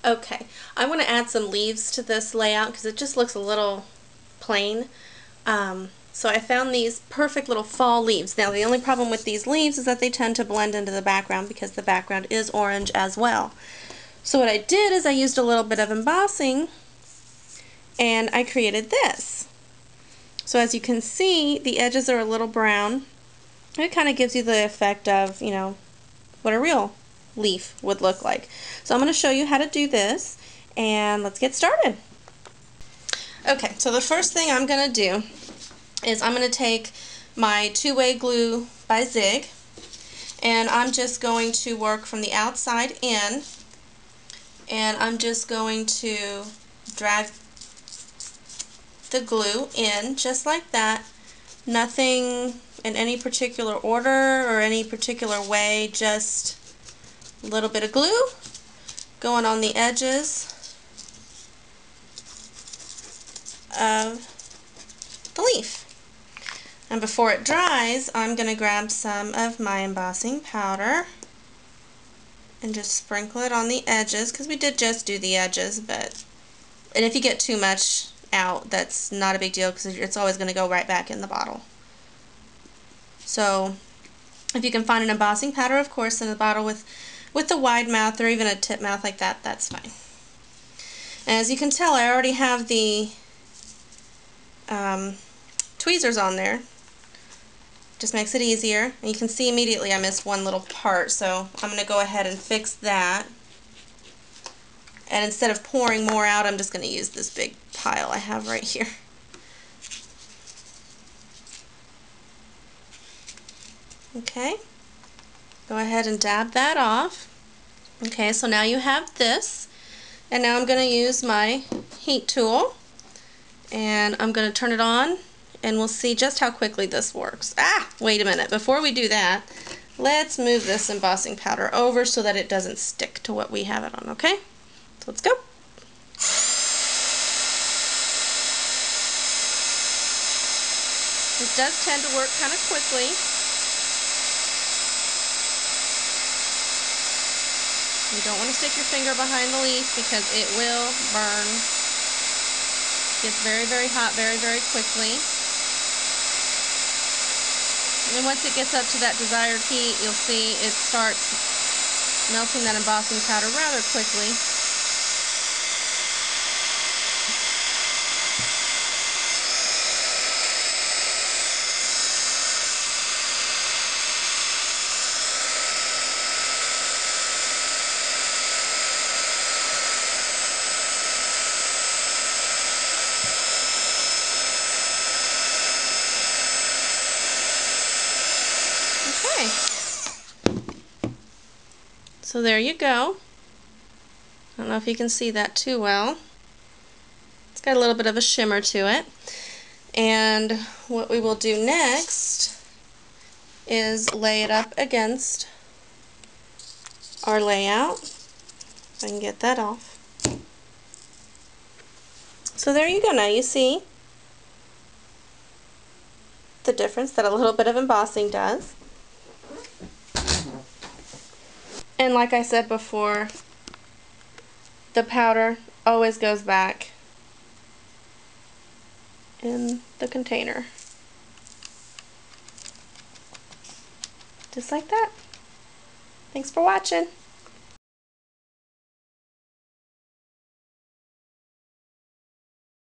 Okay, I want to add some leaves to this layout because it just looks a little plain. So I found these perfect little fall leaves. Now the only problem with these leaves is that they tend to blend into the background because the background is orange as well. So what I did is I used a little bit of embossing and I created this. So as you can see, the edges are a little brown. It kind of gives you the effect of, you know, what a real leaf would look like. So I'm going to show you how to do this, and let's get started. Okay, so the first thing I'm going to do is I'm going to take my two-way glue by Zig, and I'm just going to work from the outside in, and I'm just going to drag the glue in just like that. Nothing in any particular order or any particular way, just a little bit of glue going on the edges of the leaf. And before it dries, I'm going to grab some of my embossing powder and just sprinkle it on the edges, because we did just do the edges, and if you get too much out, that's not a big deal because it's always going to go right back in the bottle. So if you can find an embossing powder, of course, in a bottle with a wide mouth or even a tip mouth like that, that's fine. And as you can tell, I already have the tweezers on there. Just makes it easier. And you can see immediately I missed one little part, so I'm going to go ahead and fix that. And instead of pouring more out, I'm just going to use this big pile I have right here. Okay, go ahead and dab that off. Okay, so now you have this, and now I'm going to use my heat tool, and I'm going to turn it on, and we'll see just how quickly this works. Wait a minute, before we do that, let's move this embossing powder over so that it doesn't stick to what we have it on, okay? So let's go. It does tend to work kind of quickly. You don't want to stick your finger behind the leaf because it will burn. It gets very, very hot very, very quickly. And once it gets up to that desired heat, you'll see it starts melting that embossing powder rather quickly. Okay, so there you go. I don't know if you can see that too well. It's got a little bit of a shimmer to it. And what we will do next is lay it up against our layout. If I can get that off. So there you go. Now you see the difference that a little bit of embossing does. And like I said before, the powder always goes back in the container. Just like that. Thanks for watching.